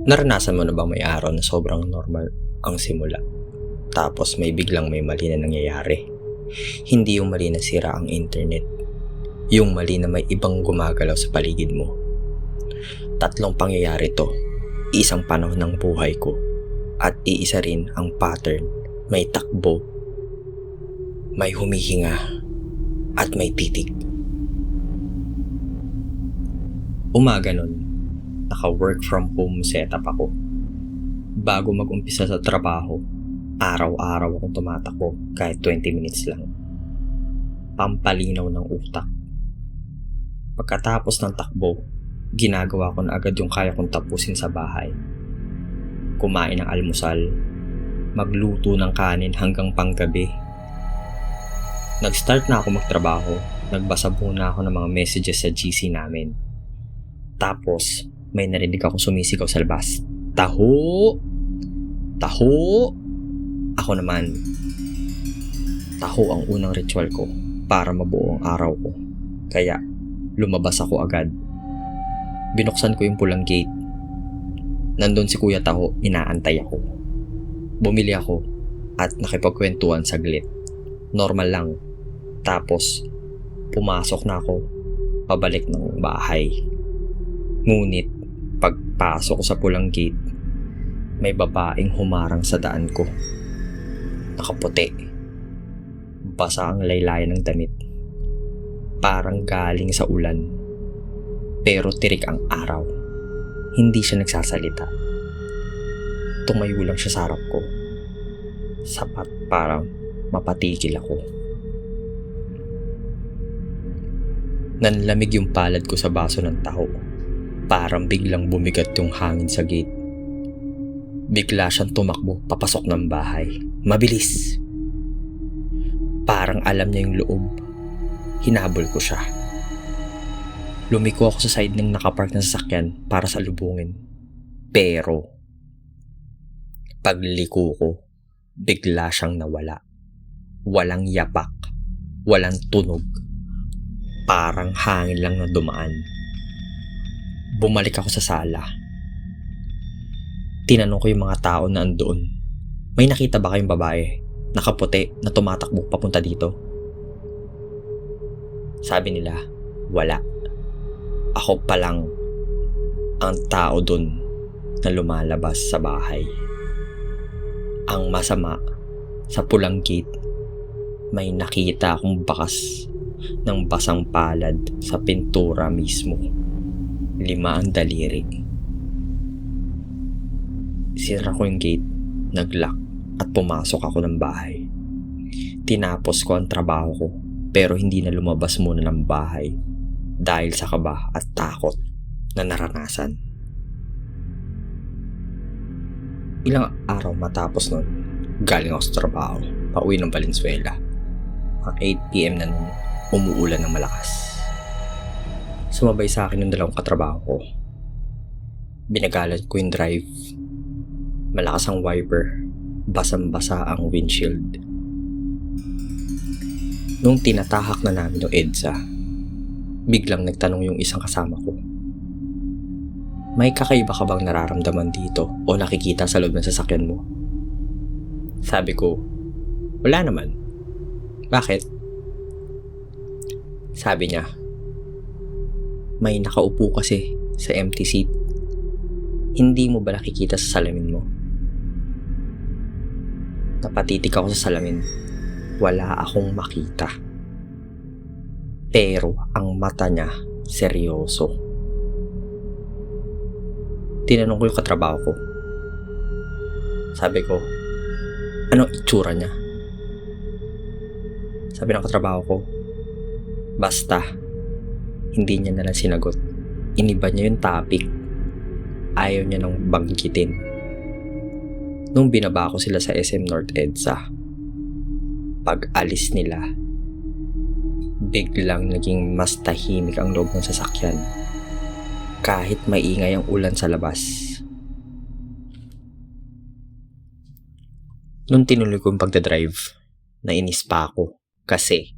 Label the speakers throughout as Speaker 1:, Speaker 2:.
Speaker 1: Naranasan mo na bang may araw na sobrang normal ang simula, tapos may biglang may mali na nangyayari? Hindi yung mali na sira ang internet, yung mali na may ibang gumagalaw sa paligid mo. Tatlong pangyayari to, isang panahon ng buhay ko, at iisa rin ang pattern, may takbo, may humihinga, at may titik. Umaga nun, naka-work from home setup ako. Bago mag-umpisa sa trabaho, araw-araw akong tumatakbo kahit 20 minutes lang. Pampalinaw ng utak. Pagkatapos ng takbo, ginagawa ko na agad yung kaya kong tapusin sa bahay. Kumain ng almusal, magluto ng kanin hanggang panggabi. Nag-start na ako magtrabaho, nagbasa muna ako ng mga messages sa GC namin. Tapos, may narinig akong sumisigaw sa labas. Taho! Taho! Ako naman. Taho ang unang ritual ko para mabuo ang araw ko. Kaya, lumabas ako agad. Binuksan ko yung pulang gate. Nandun si Kuya Taho, inaantay ako. Bumili ako at nakipagkwentuhan saglit. Normal lang. Tapos, pumasok na ako pabalik ng bahay. Ngunit, pagpasok ko sa pulang gate, may babaeng humarang sa daan ko. Nakaputi. Basa ang laylayan ng damit. Parang galing sa ulan. Pero tirik ang araw. Hindi siya nagsasalita. Tumayo lang siya sa harap ko. Sapat para mapatigil ako. Nanlamig yung palad ko sa baso ng taho. Parang biglang bumigat yung hangin sa gate. Bigla siyang tumakbo papasok ng bahay. Mabilis. Parang alam niya yung loob. Hinabol ko siya. Lumiko ako sa side ng nakapark na sasakyan para salubungin. Pero, pagliko ko, bigla siyang nawala. Walang yapak. Walang tunog. Parang hangin lang na dumaan. Bumalik ako sa sala. Tinanong ko yung mga tao na andoon. May nakita ba kayong babae, nakaputi na tumatakbo papunta dito? Sabi nila, wala. Ako pa lang ang tao dun na lumalabas sa bahay. Ang masama, sa pulang gate, may nakita akong bakas ng basang palad sa pintura mismo. 5 ang daliri. Sira ko yung gate, nag-lock at pumasok ako ng bahay. Tinapos ko ang trabaho ko pero hindi na lumabas muna ng bahay dahil sa kaba at takot na naranasan. Ilang araw matapos nun, galing ako sa trabaho, pauwi ng Valenzuela. Mga 8 PM na nun, umuulan ng malakas. Sumabay sa akin ng 2 katrabaho ko. Binagalan ko yung drive. Malakas ang wiper. Basang-basa ang windshield. Nung tinatahak na namin yung EDSA, biglang nagtanong yung isang kasama ko. May kakaiba ka bang nararamdaman dito o nakikita sa loob ng sasakyan mo? Sabi ko, wala naman. Bakit? Sabi niya, may nakaupo kasi sa empty seat. Hindi mo ba nakikita sa salamin mo? Napatitig ako sa salamin. Wala akong makita. Pero ang mata niya, seryoso. Tinanong ko yung katrabaho ko. Sabi ko, ano itsura niya? Sabi ng katrabaho ko, basta. Hindi niya na lang sinagot. Iniba niya yung topic. Ayaw niya nang banggitin. Nung binaba ko sila sa SM North EDSA, pag alis nila, biglang naging mas tahimik ang loob ng sasakyan. Kahit maingay ang ulan sa labas. Nung tinuloy ko yung pagdadrive, nainis pa ako kasi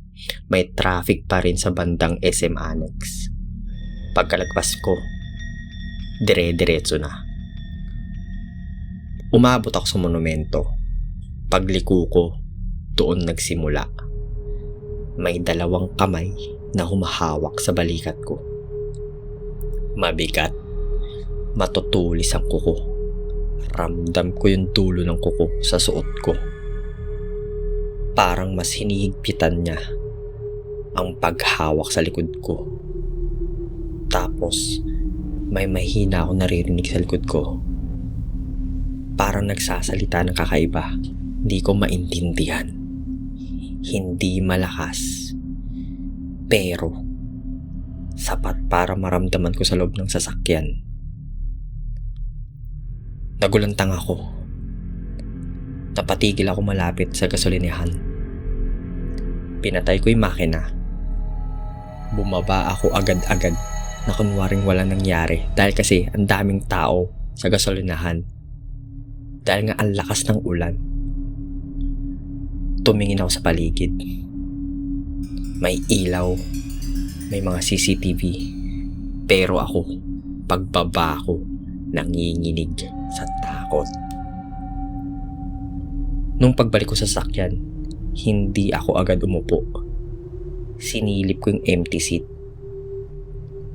Speaker 1: may traffic pa rin sa bandang SM Annex. Pagkalagpas ko, dire-diretso na. Umabot ako sa monumento. Pagliko ko, doon nagsimula. May dalawang kamay na humahawak sa balikat ko. Mabigat. Matutulis ang kuko. Ramdam ko yung dulo ng kuko sa suot ko. Parang mas hinihigpitan niya ang paghawak sa likod ko. Tapos, may mahina ako naririnig sa likod ko. Parang nagsasalita ng kakaiba. Hindi ko maintindihan. Hindi malakas. Pero, sapat para maramdaman ko sa loob ng sasakyan. Nagulantang ako. Napatigil ako malapit sa gasolinahan. Pinatay ko yung makina. Bumaba ako agad-agad na kunwaring wala nangyari dahil kasi ang daming tao sa gasolinahan. Dahil nga ang lakas ng ulan. Tumingin ako sa paligid. May ilaw. May mga CCTV. Pero ako, pagbaba ko, nanginginig sa takot. Nung pagbalik ko sa sakyan, hindi ako agad umupo. Sinilip ko yung empty seat.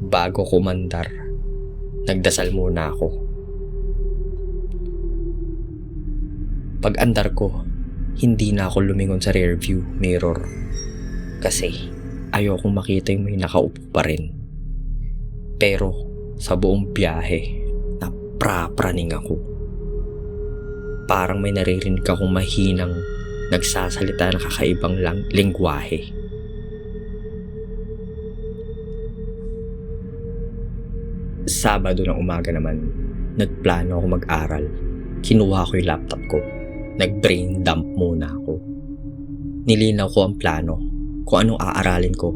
Speaker 1: Bago ko mandar, nagdasal muna ako. Pag-andar ko, hindi na ako lumingon sa rearview mirror kasi ayokong makita yung may nakaupo pa rin. Pero sa buong biyahe, naprapraning ako. Parang may naririnig akong mahinang nagsasalita ng kakaibang lengguwahe. Sabado ng umaga naman, nagplano ako mag-aral. Kinuha ko yung laptop ko. Nag-brain dump muna ako. Nilinaw ko ang plano kung anong aaralin ko.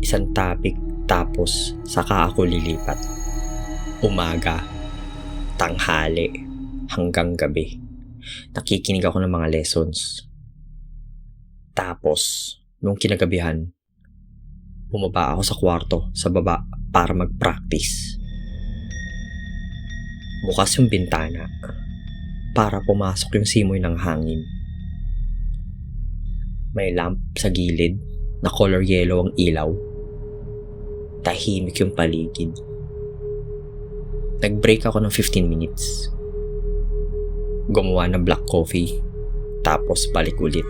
Speaker 1: Isang topic tapos saka ako lilipat. Umaga, tanghali, hanggang gabi. Nakikinig ako ng mga lessons. Tapos, nung kinagabihan, bumaba ako sa kwarto sa baba para mag-practice. Bukas yung bintana para pumasok yung simoy ng hangin. May lamp sa gilid na color yellow ang ilaw. Tahimik yung paligid. Nag-break ako ng 15 minutes. Gumawa ng black coffee, tapos balik ulit.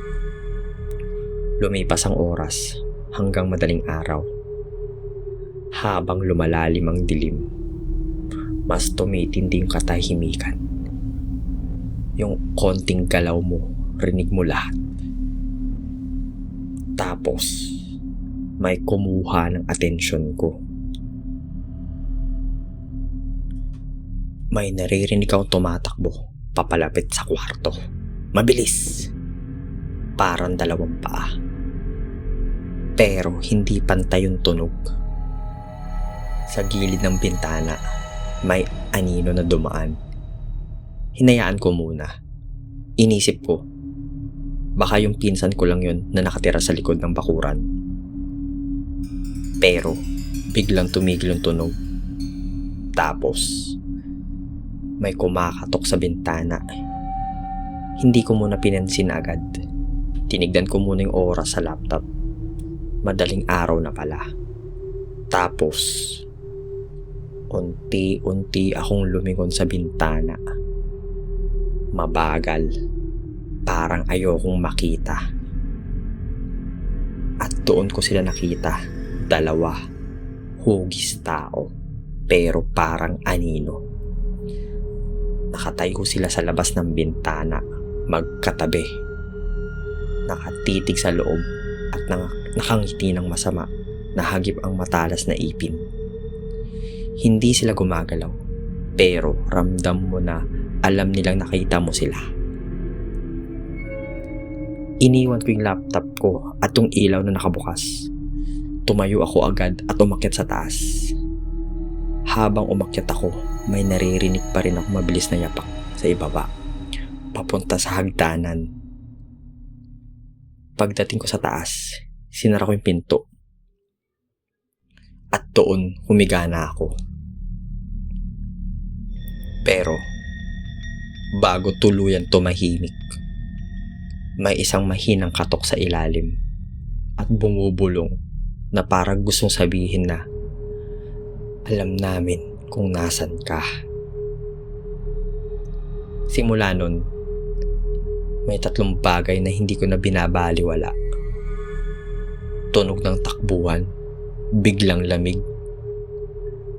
Speaker 1: Lumipas ang oras hanggang madaling araw. Habang lumalalim ang dilim, mas tumitindi yung katahimikan. Yung konting galaw mo, rinig mo lahat. Tapos, may kumuha ng atensyon ko. May naririnig akong tumatakbo papalapit sa kwarto. Mabilis. Parang dalawang paa. Pero hindi pantay yung tunog. Sa gilid ng bintana, may anino na dumaan. Hinayaan ko muna. Inisip ko, baka yung pinsan ko lang yun na nakatira sa likod ng bakuran. Pero, biglang tumigil yung tunog. Tapos, may kumakatok sa bintana. Hindi ko muna pinansin agad. Tinignan ko muna yung oras sa laptop. Madaling araw na pala. Tapos, unti-unti akong lumingon sa bintana. Mabagal. Parang ayokong makita. At doon ko sila nakita. Dalawa. Hugis tao. Pero parang anino. Nakatayo sila sa labas ng bintana. Magkatabi. Nakatitig sa loob. At nakangiti ng masama. Nahagip ang matalas na ipin. Hindi sila gumagalaw. Pero ramdam mo na alam nilang nakita mo sila. Iniwan ko yung laptop ko at yung ilaw na nakabukas. Tumayo ako agad at umakyat sa taas. Habang umakyat ako, may naririnig pa rin ako mabilis na yapak sa ibaba. Papunta sa hagdanan. Pagdating ko sa taas, sinara ko yung pinto. At doon, humiga na ako. Pero, bago tuluyan tumahimik. May isang mahinang katok sa ilalim at bumubulong na parang gustong sabihin na, alam namin kung nasan ka. Simula nun, may 3 bagay na hindi ko na binabaliwala. Tunog ng takbuhan, biglang lamig,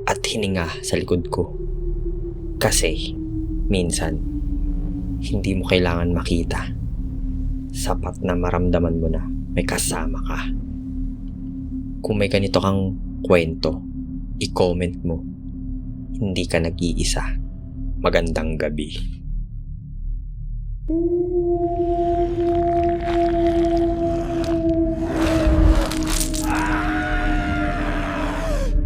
Speaker 1: at hininga sa likod ko. Kasi, minsan, hindi mo kailangan makita. Sapat na maramdaman mo na may kasama ka. Kung may ganito kang kwento, i-comment mo. Hindi ka nag-iisa. Magandang gabi.